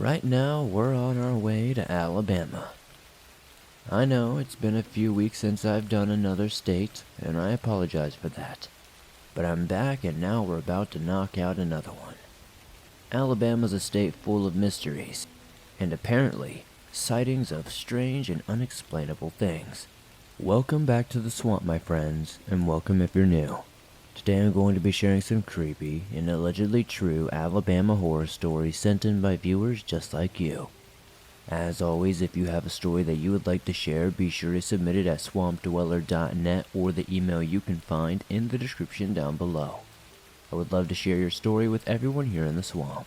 right now we're on our way to Alabama. I know it's been a few weeks since I've done another state, and I apologize for that. But I'm back and now we're about to knock out another one. Alabama's a state full of mysteries, and apparently, sightings of strange and unexplainable things. Welcome back to the swamp, my friends, and welcome if you're new. Today I'm going to be sharing some creepy and allegedly true Alabama horror stories sent in by viewers just like you. As always, if you have a story that you would like to share, be sure to submit it at swampdweller.net or the email you can find in the description down below. I would love to share your story with everyone here in the swamp.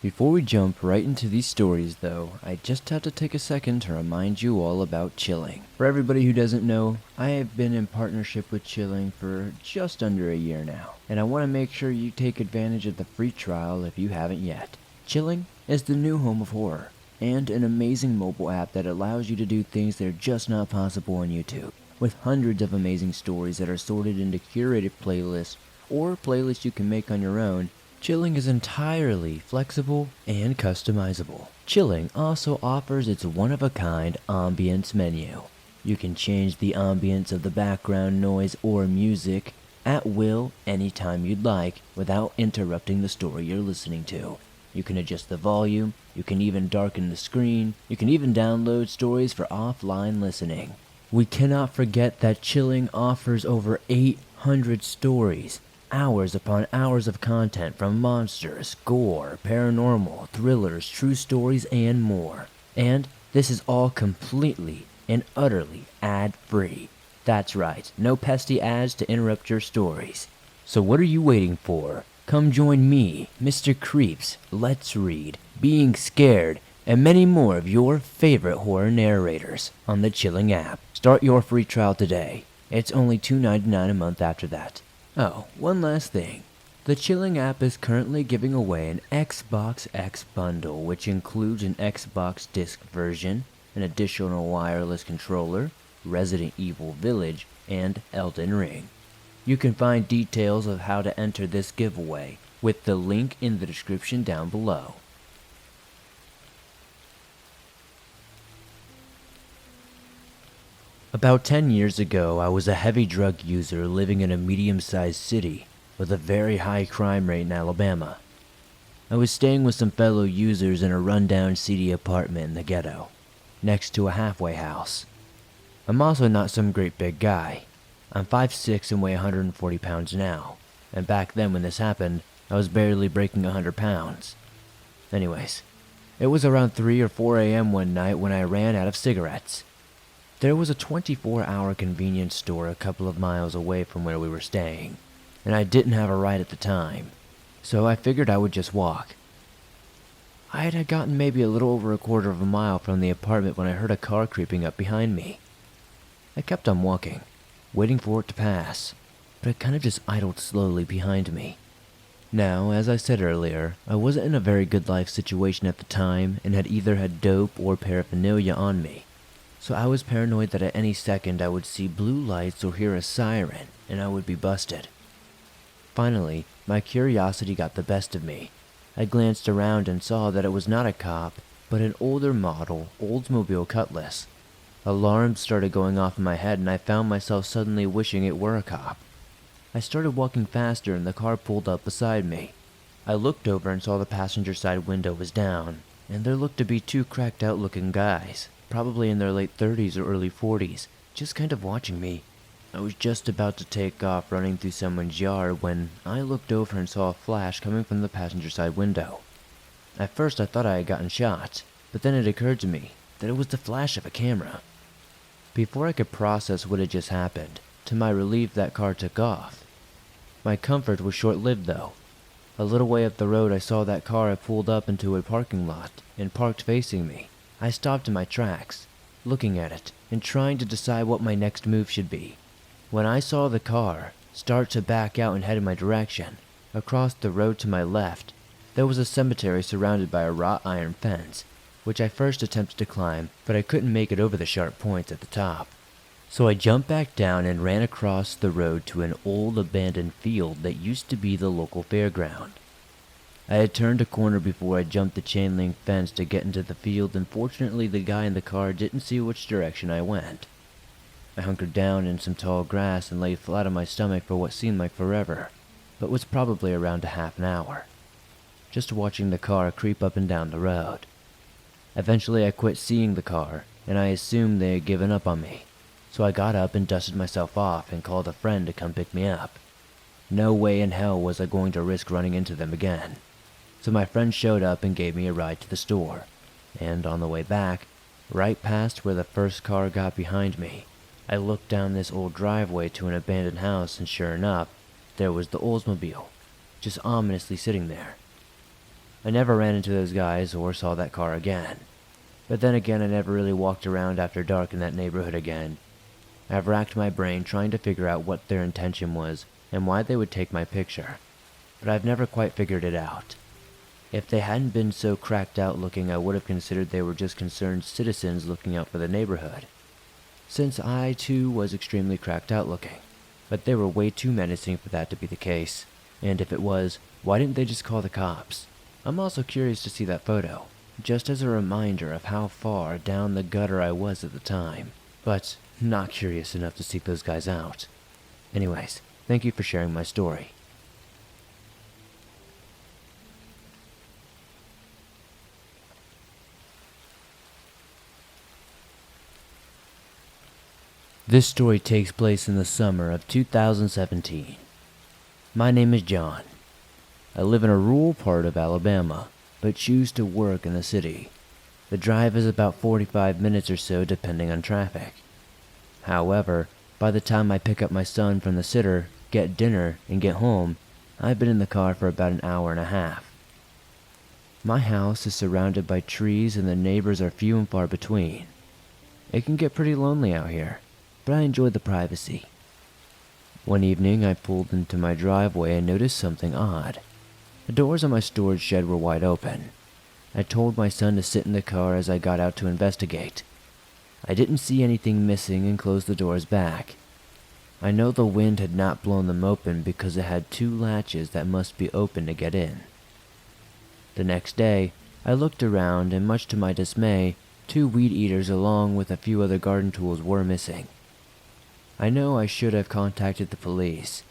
Before we jump right into these stories though, I just have to take a second to remind you all about Chilling. For everybody who doesn't know, I have been in partnership with Chilling for just under a year now, and I want to make sure you take advantage of the free trial if you haven't yet. Chilling is the new home of horror, and an amazing mobile app that allows you to do things that are just not possible on YouTube, with hundreds of amazing stories that are sorted into curated playlists or playlists you can make on your own. Chilling is entirely flexible and customizable. Chilling also offers its one-of-a-kind ambience menu. You can change the ambience of the background noise or music at will anytime you'd like without interrupting the story you're listening to. You can adjust the volume, you can even darken the screen, you can even download stories for offline listening. We cannot forget that Chilling offers over 800 stories. Hours upon hours of content from monsters, gore, paranormal, thrillers, true stories, and more. And this is all completely and utterly ad-free. That's right, no pesky ads to interrupt your stories. So what are you waiting for? Come join me, Mr. Creeps, Let's Read, Being Scared, and many more of your favorite horror narrators on the Chilling app. Start your free trial today. It's only $2.99 a month after that. Oh, one last thing. The Chilling app is currently giving away an Xbox X bundle, which includes an Xbox disc version, an additional wireless controller, Resident Evil Village, and Elden Ring. You can find details of how to enter this giveaway with the link in the description down below. About 10 years ago, I was a heavy drug user living in a medium-sized city with a very high crime rate in Alabama. I was staying with some fellow users in a rundown seedy apartment in the ghetto, next to a halfway house. I'm also not some great big guy. I'm 5'6" and weigh 140 pounds now, and back then when this happened, I was barely breaking 100 pounds. Anyways, it was around 3 or 4 a.m. one night when I ran out of cigarettes. There was a 24-hour convenience store a couple of miles away from where we were staying, and I didn't have a ride at the time, so I figured I would just walk. I had gotten maybe a little over a quarter of a mile from the apartment when I heard a car creeping up behind me. I kept on walking, waiting for it to pass, but it kind of just idled slowly behind me. Now, as I said earlier, I wasn't in a very good life situation at the time and had either had dope or paraphernalia on me. So I was paranoid that at any second I would see blue lights or hear a siren and I would be busted. Finally, my curiosity got the best of me. I glanced around and saw that it was not a cop, but an older model Oldsmobile Cutlass. Alarms started going off in my head and I found myself suddenly wishing it were a cop. I started walking faster and the car pulled up beside me. I looked over and saw the passenger side window was down, and there looked to be two cracked out looking guys, probably in their late 30s or early 40s, just kind of watching me. I was just about to take off running through someone's yard when I looked over and saw a flash coming from the passenger side window. At first I thought I had gotten shot, but then it occurred to me that it was the flash of a camera. Before I could process what had just happened, to my relief that car took off. My comfort was short-lived though. A little way up the road I saw that car had pulled up into a parking lot and parked facing me. I stopped in my tracks, looking at it, and trying to decide what my next move should be. When I saw the car start to back out and head in my direction, across the road to my left, there was a cemetery surrounded by a wrought iron fence, which I first attempted to climb, but I couldn't make it over the sharp points at the top. So I jumped back down and ran across the road to an old abandoned field that used to be the local fairground. I had turned a corner before I jumped the chain link fence to get into the field, and fortunately the guy in the car didn't see which direction I went. I hunkered down in some tall grass and lay flat on my stomach for what seemed like forever, but was probably around a half an hour, just watching the car creep up and down the road. Eventually I quit seeing the car, and I assumed they had given up on me, so I got up and dusted myself off and called a friend to come pick me up. No way in hell was I going to risk running into them again. So my friend showed up and gave me a ride to the store, and on the way back, right past where the first car got behind me, I looked down this old driveway to an abandoned house, and sure enough, there was the Oldsmobile, just ominously sitting there. I never ran into those guys or saw that car again, but then again I never really walked around after dark in that neighborhood again. I've racked my brain trying to figure out what their intention was and why they would take my picture, but I've never quite figured it out. If they hadn't been so cracked out looking, I would have considered they were just concerned citizens looking out for the neighborhood, since I too was extremely cracked out looking, but they were way too menacing for that to be the case, and if it was, why didn't they just call the cops? I'm also curious to see that photo, just as a reminder of how far down the gutter I was at the time, but not curious enough to seek those guys out. Anyways, thank you for sharing my story. This story takes place in the summer of 2017. My name is John. I live in a rural part of Alabama, but choose to work in the city. The drive is about 45 minutes or so depending on traffic. However, by the time I pick up my son from the sitter, get dinner, and get home, I've been in the car for about an hour and a half. My house is surrounded by trees and the neighbors are few and far between. It can get pretty lonely out here, but I enjoy the privacy. One evening I pulled into my driveway and noticed something odd. The doors on my storage shed were wide open. I told my son to sit in the car as I got out to investigate. I didn't see anything missing and closed the doors back. I know the wind had not blown them open because it had two latches that must be open to get in. The next day, I looked around and much to my dismay, 2 weed eaters along with a few other garden tools were missing. I know I should have contacted the police,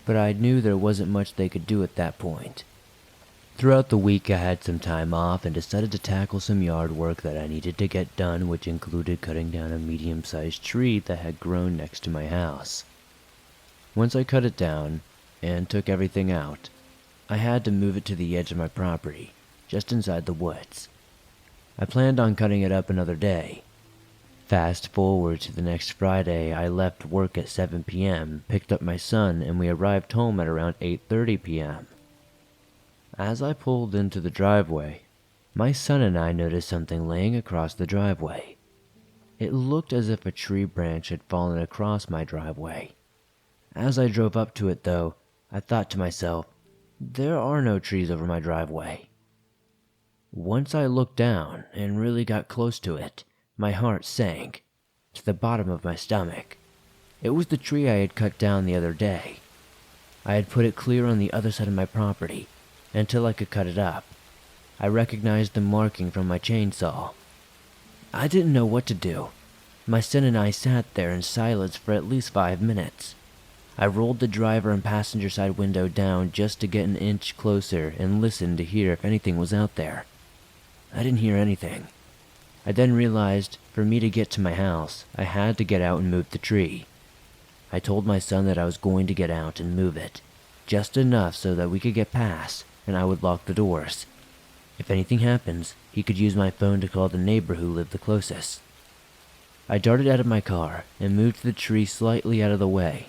but I knew there wasn't much they could do at that point. Throughout the week I had some time off and decided to tackle some yard work that I needed to get done, which included cutting down a medium-sized tree that had grown next to my house. Once I cut it down and took everything out, I had to move it to the edge of my property, just inside the woods. I planned on cutting it up another day. Fast forward to the next Friday, I left work at 7 p.m., picked up my son, and we arrived home at around 8:30 p.m. As I pulled into the driveway, my son and I noticed something laying across the driveway. It looked as if a tree branch had fallen across my driveway. As I drove up to it though, I thought to myself, there are no trees over my driveway. Once I looked down and really got close to it, my heart sank to the bottom of my stomach. It was the tree I had cut down the other day. I had put it clear on the other side of my property until I could cut it up. I recognized the marking from my chainsaw. I didn't know what to do. My son and I sat there in silence for at least 5 minutes. I rolled the driver and passenger side window down just to get an inch closer and listened to hear if anything was out there. I didn't hear anything. I then realized for me to get to my house, I had to get out and move the tree. I told my son that I was going to get out and move it, just enough so that we could get past, and I would lock the doors. If anything happens, he could use my phone to call the neighbor who lived the closest. I darted out of my car and moved the tree slightly out of the way.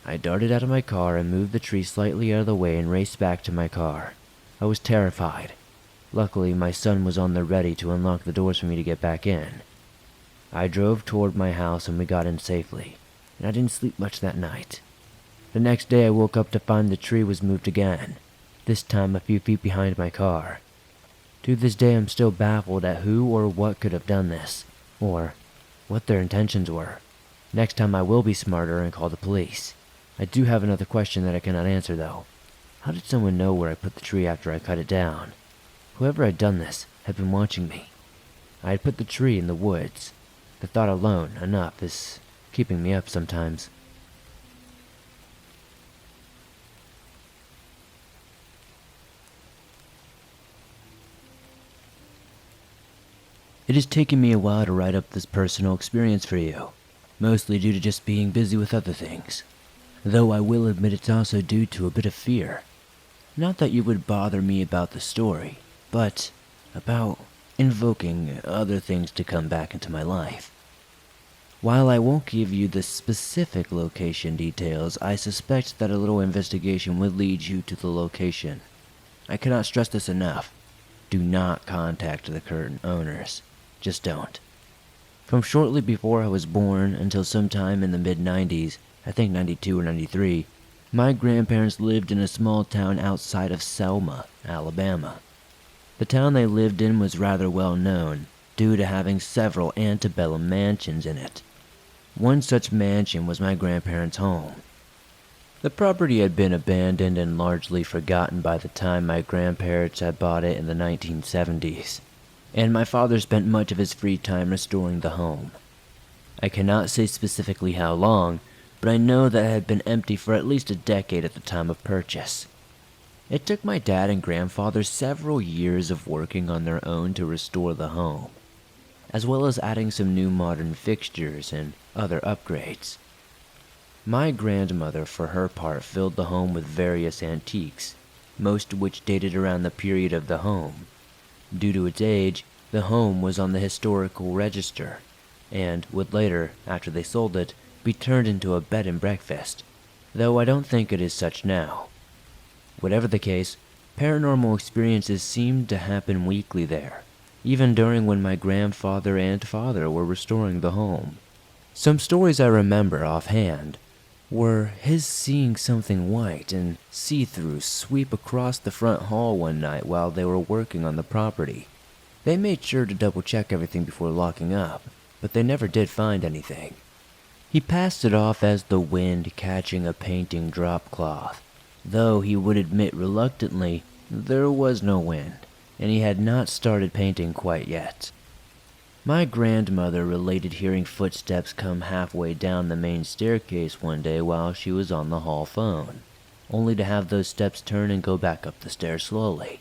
and raced back to my car. I was terrified. Luckily, my son was on the ready to unlock the doors for me to get back in. I drove toward my house and we got in safely, and I didn't sleep much that night. The next day I woke up to find the tree was moved again, this time a few feet behind my car. To this day I'm still baffled at who or what could have done this, or what their intentions were. Next time I will be smarter and call the police. I do have another question that I cannot answer though. How did someone know where I put the tree after I cut it down? Whoever had done this had been watching me. I had put the tree in the woods. The thought alone enough is keeping me up sometimes. It has taken me a while to write up this personal experience for you, mostly due to just being busy with other things. Though I will admit it's also due to a bit of fear. Not that you would bother me about the story, but about invoking other things to come back into my life. While I won't give you the specific location details, I suspect that a little investigation would lead you to the location. I cannot stress this enough. Do not contact the current owners. Just don't. From shortly before I was born until sometime in the mid-90s, I think 92 or 93, my grandparents lived in a small town outside of Selma, Alabama. The town they lived in was rather well known, due to having several antebellum mansions in it. One such mansion was my grandparents' home. The property had been abandoned and largely forgotten by the time my grandparents had bought it in the 1970s, and my father spent much of his free time restoring the home. I cannot say specifically how long, but I know that it had been empty for at least a decade at the time of purchase. It took my dad and grandfather several years of working on their own to restore the home, as well as adding some new modern fixtures and other upgrades. My grandmother, for her part, filled the home with various antiques, most of which dated around the period of the home. Due to its age, the home was on the historical register, and would later, after they sold it, be turned into a bed and breakfast, though I don't think it is such now. Whatever the case, paranormal experiences seemed to happen weekly there, even during when my grandfather and father were restoring the home. Some stories I remember offhand were his seeing something white and see-through sweep across the front hall one night while they were working on the property. They made sure to double-check everything before locking up, but they never did find anything. He passed it off as the wind catching a painting drop cloth, though he would admit reluctantly there was no wind, and he had not started painting quite yet. My grandmother related hearing footsteps come halfway down the main staircase one day while she was on the hall phone, only to have those steps turn and go back up the stairs slowly.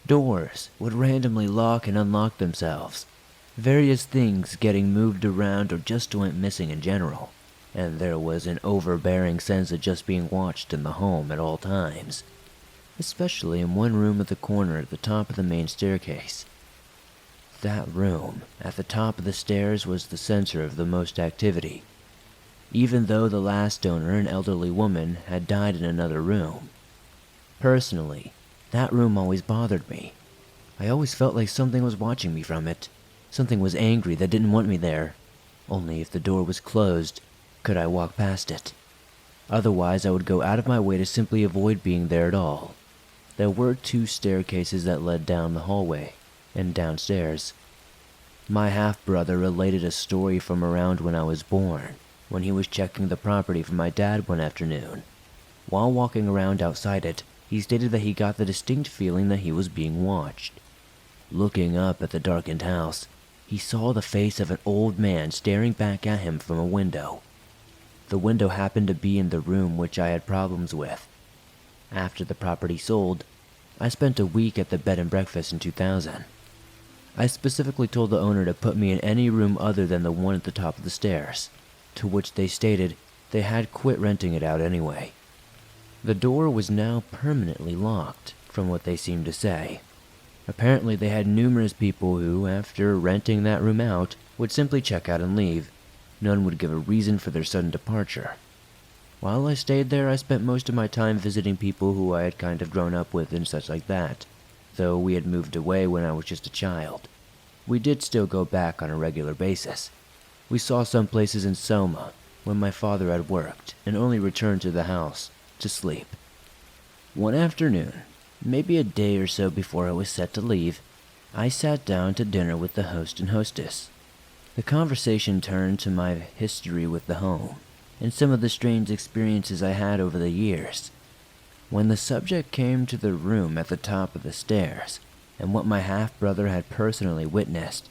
Doors would randomly lock and unlock themselves, various things getting moved around or just went missing in general, and there was an overbearing sense of just being watched in the home at all times, especially in one room at the corner at the top of the main staircase. That room, at the top of the stairs, was the center of the most activity, even though the last owner, an elderly woman, had died in another room. Personally, that room always bothered me. I always felt like something was watching me from it. Something was angry that didn't want me there. Only if the door was closed, could I walk past it. Otherwise, I would go out of my way to simply avoid being there at all. There were 2 staircases that led down the hallway and downstairs. My half-brother related a story from around when I was born, when he was checking the property for my dad one afternoon. While walking around outside it, he stated that he got the distinct feeling that he was being watched. Looking up at the darkened house, he saw the face of an old man staring back at him from a window. The window happened to be in the room which I had problems with. After the property sold, I spent a week at the bed and breakfast in 2000. I specifically told the owner to put me in any room other than the one at the top of the stairs, to which they stated they had quit renting it out anyway. The door was now permanently locked, from what they seemed to say. Apparently they had numerous people who, after renting that room out, would simply check out and leave. None would give a reason for their sudden departure. While I stayed there, I spent most of my time visiting people who I had kind of grown up with and such like that, though we had moved away when I was just a child. We did still go back on a regular basis. We saw some places in Selma when my father had worked and only returned to the house to sleep. One afternoon, maybe a day or so before I was set to leave, I sat down to dinner with the host and hostess. The conversation turned to my history with the home and some of the strange experiences I had over the years. When the subject came to the room at the top of the stairs, and what my half-brother had personally witnessed,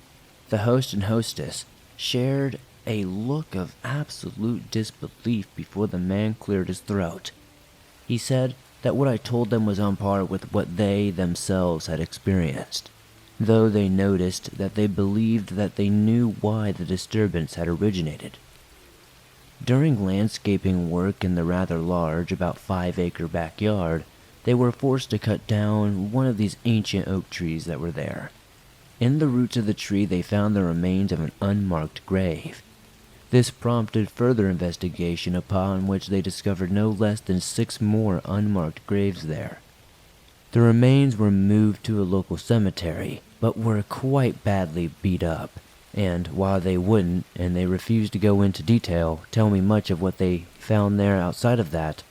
the host and hostess shared a look of absolute disbelief before the man cleared his throat. He said that what I told them was on par with what they themselves had experienced, though they noticed that they believed that they knew why the disturbance had originated. During landscaping work in the rather large, about 5-acre backyard, they were forced to cut down one of these ancient oak trees that were there. In the roots of the tree they found the remains of an unmarked grave. This prompted further investigation, upon which they discovered no less than 6 more unmarked graves there. The remains were moved to a local cemetery, but were quite badly beat up, and while they wouldn't, and they refused to go into detail, tell me much of what they found there outside of that,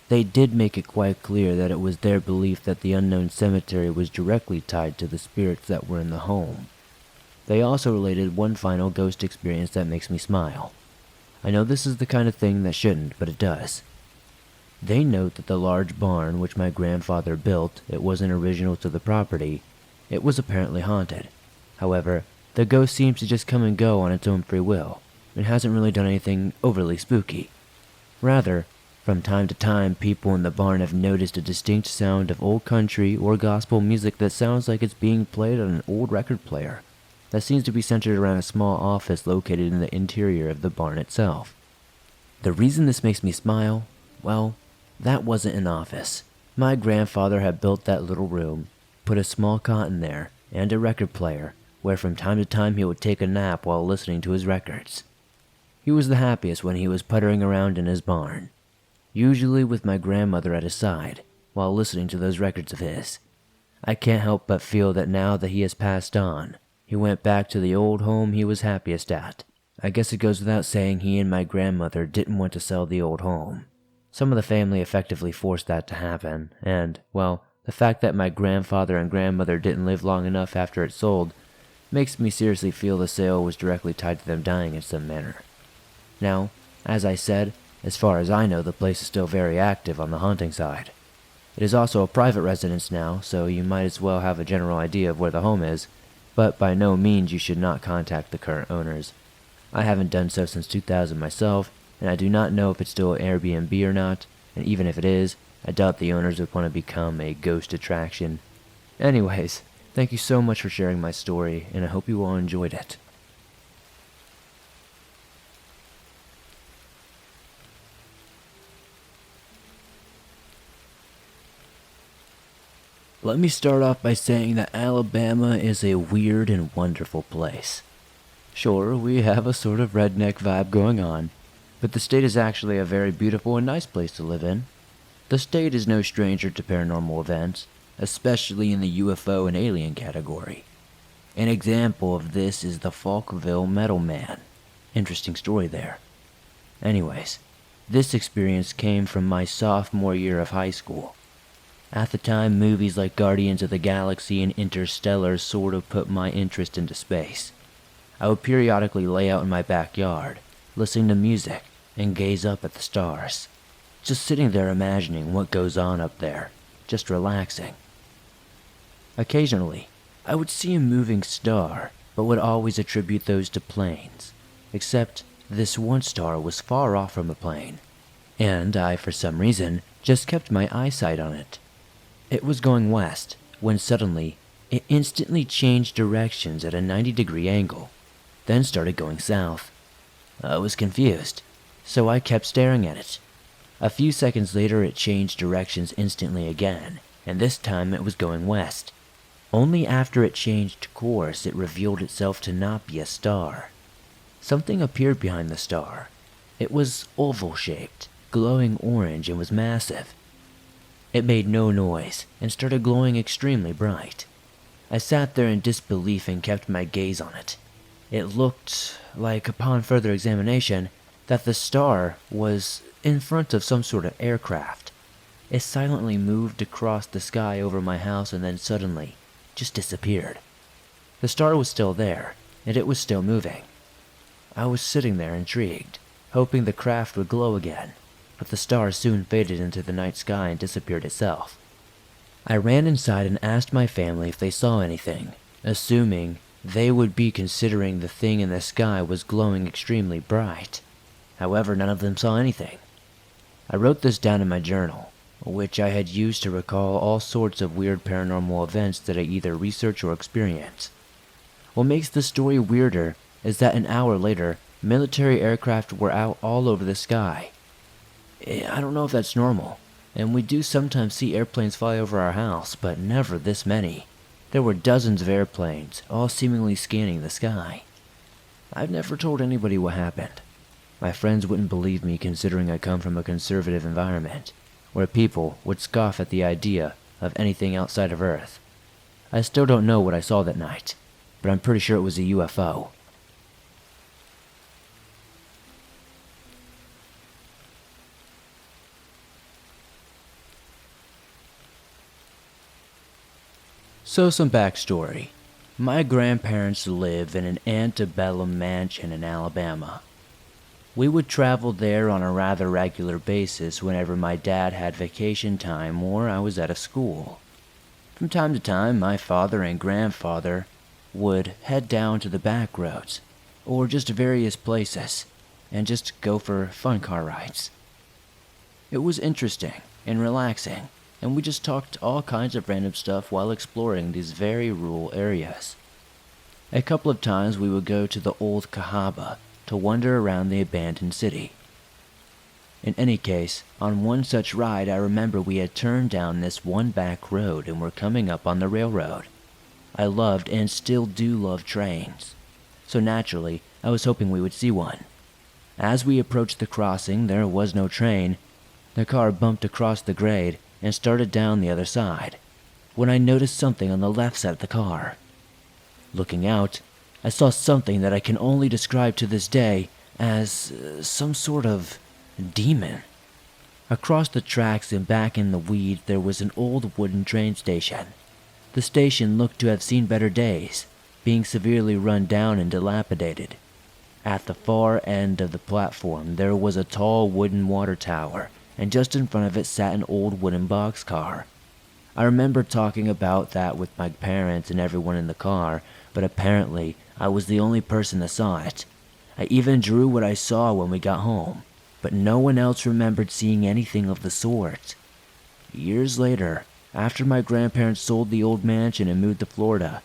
they did make it quite clear that it was their belief that the unknown cemetery was directly tied to the spirits that were in the home. They also related one final ghost experience that makes me smile. I know this is the kind of thing that shouldn't, but it does. They note that the large barn which my grandfather built, it wasn't original to the property. It was apparently haunted. However, the ghost seems to just come and go on its own free will, and hasn't really done anything overly spooky. Rather, from time to time, people in the barn have noticed a distinct sound of old country or gospel music that sounds like it's being played on an old record player that seems to be centered around a small office located in the interior of the barn itself. The reason this makes me smile, well, that wasn't an office. My grandfather had built that little room, put a small cot in there, and a record player, where from time to time he would take a nap while listening to his records. He was the happiest when he was puttering around in his barn, usually with my grandmother at his side, while listening to those records of his. I can't help but feel that now that he has passed on, he went back to the old home he was happiest at. I guess it goes without saying he and my grandmother didn't want to sell the old home. Some of the family effectively forced that to happen, and, well, the fact that my grandfather and grandmother didn't live long enough after it sold makes me seriously feel the sale was directly tied to them dying in some manner. Now, as I said, as far as I know, the place is still very active on the haunting side. It is also a private residence now, so you might as well have a general idea of where the home is, but by no means you should not contact the current owners. I haven't done so since 2000 myself, and I do not know if it's still an Airbnb or not, and even if it is, I doubt the owners would want to become a ghost attraction. Anyways, thank you so much for sharing my story, and I hope you all enjoyed it. Let me start off by saying that Alabama is a weird and wonderful place. Sure, we have a sort of redneck vibe going on, but the state is actually a very beautiful and nice place to live in. The state is no stranger to paranormal events, especially in the UFO and alien category. An example of this is the Falkville Metal Man. Interesting story there. Anyways, this experience came from my sophomore year of high school. At the time, movies like Guardians of the Galaxy and Interstellar sort of put my interest into space. I would periodically lay out in my backyard, listening to music, and gaze up at the stars. Just sitting there imagining what goes on up there, just relaxing. Occasionally, I would see a moving star, but would always attribute those to planes. Except this one star was far off from a plane, and I, for some reason, just kept my eyesight on it. It was going west, when suddenly, it instantly changed directions at a 90-degree angle, then started going south. I was confused, so I kept staring at it. A few seconds later it changed directions instantly again, and this time it was going west. Only after it changed course it revealed itself to not be a star. Something appeared behind the star. It was oval-shaped, glowing orange, and was massive. It made no noise, and started glowing extremely bright. I sat there in disbelief and kept my gaze on it. It looked like, upon further examination, that the star was in front of some sort of aircraft. It silently moved across the sky over my house and then suddenly just disappeared. The star was still there, and it was still moving. I was sitting there intrigued, hoping the craft would glow again. but the star soon faded into the night sky and disappeared itself. I ran inside and asked my family if they saw anything, assuming they would be considering the thing in the sky was glowing extremely bright. However, none of them saw anything. I wrote this down in my journal, which I had used to recall all sorts of weird paranormal events that I either research or experience. What makes the story weirder is that an hour later, military aircraft were out all over the sky. I don't know if that's normal, and we do sometimes see airplanes fly over our house, but never this many. There were dozens of airplanes, all seemingly scanning the sky. I've never told anybody what happened. My friends wouldn't believe me considering I come from a conservative environment, where people would scoff at the idea of anything outside of Earth. I still don't know what I saw that night, but I'm pretty sure it was a UFO. So some backstory. My grandparents live in an antebellum mansion in Alabama. We would travel there on a rather regular basis whenever my dad had vacation time or I was out of school. From time to time, my father and grandfather would head down to the back roads, or just various places, and just go for fun car rides. It was interesting and relaxing, and we just talked all kinds of random stuff while exploring these very rural areas. A couple of times we would go to the old Cahaba to wander around the abandoned city. In any case, on one such ride I remember we had turned down this one back road and were coming up on the railroad. I loved and still do love trains, so naturally I was hoping we would see one. As we approached the crossing, there was no train. The car bumped across the grade and started down the other side, when I noticed something on the left side of the car. Looking out, I saw something that I can only describe to this day as some sort of demon. Across the tracks and back in the weeds there was an old wooden train station. The station looked to have seen better days, being severely run down and dilapidated. At the far end of the platform there was a tall wooden water tower, and just in front of it sat an old wooden boxcar. I remember talking about that with my parents and everyone in the car, but apparently I was the only person that saw it. I even drew what I saw when we got home, but no one else remembered seeing anything of the sort. Years later, after my grandparents sold the old mansion and moved to Florida,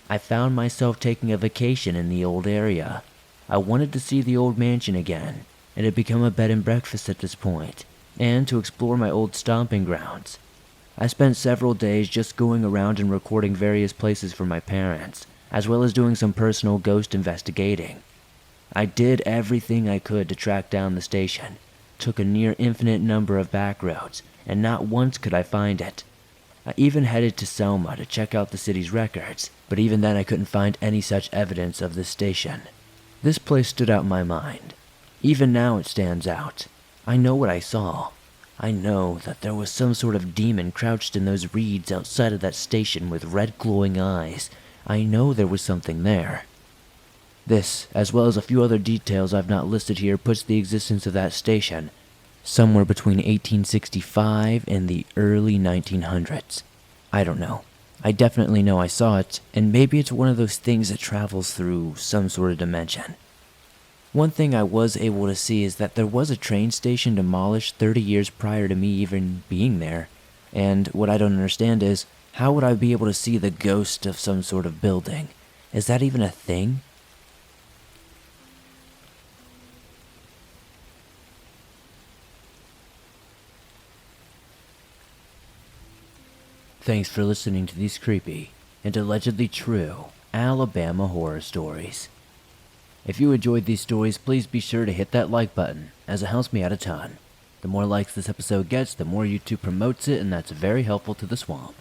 I found myself taking a vacation in the old area. I wanted to see the old mansion again. It had become a bed and breakfast at this point, and to explore my old stomping grounds. I spent several days just going around and recording various places for my parents, as well as doing some personal ghost investigating. I did everything I could to track down the station, took a near infinite number of back roads, and not once could I find it. I even headed to Selma to check out the city's records, but even then I couldn't find any such evidence of this station. This place stood out in my mind. Even now it stands out. I know what I saw. I know that there was some sort of demon crouched in those reeds outside of that station with red glowing eyes. I know there was something there. This, as well as a few other details I've not listed here, puts the existence of that station somewhere between 1865 and the early 1900s. I don't know. I definitely know I saw it, and maybe it's one of those things that travels through some sort of dimension. One thing I was able to see is that there was a train station demolished 30 years prior to me even being there, and what I don't understand is, how would I be able to see the ghost of some sort of building? Is that even a thing? Thanks for listening to these creepy and allegedly true Alabama horror stories. If you enjoyed these stories, please be sure to hit that like button, as it helps me out a ton. The more likes this episode gets, the more YouTube promotes it, and that's very helpful to the swamp.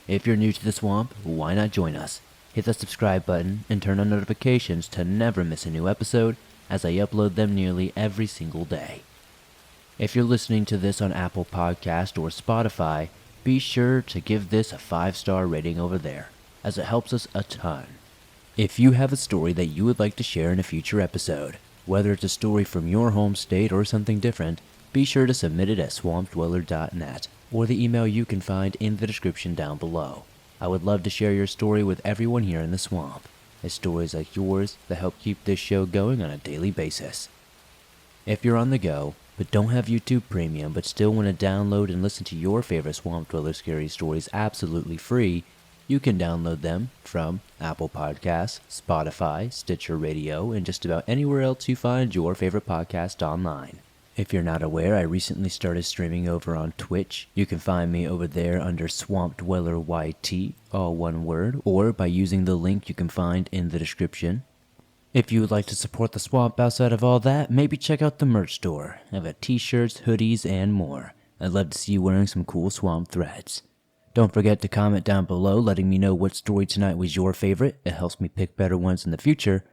If you're new to the swamp, why not join us? Hit the subscribe button and turn on notifications to never miss a new episode, as I upload them nearly every single day. If you're listening to this on Apple Podcast or Spotify, be sure to give this a 5-star rating over there, as it helps us a ton. If you have a story that you would like to share in a future episode, whether it's a story from your home state or something different, Be sure to submit it at swampdweller.net or the email you can find in the description down below. I would love to share your story with everyone here in the swamp. It's stories like yours that help keep this show going on a daily basis. If you're on the go, but don't have YouTube Premium but still want to download and listen to your favorite Swamp Dweller scary stories absolutely free, you can download them from Apple Podcasts, Spotify, Stitcher Radio, and just about anywhere else you find your favorite podcast online. If you're not aware, I recently started streaming over on Twitch. You can find me over there under Swamp Dweller YT, all one word, or by using the link you can find in the description. If you would like to support the swamp outside of all that, maybe check out the merch store. I've got t-shirts, hoodies, and more. I'd love to see you wearing some cool swamp threads. Don't forget to comment down below letting me know what story tonight was your favorite. It helps me pick better ones in the future.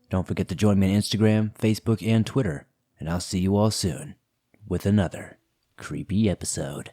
Don't forget to join me on Instagram, Facebook, and Twitter. And I'll see you all soon with another creepy episode.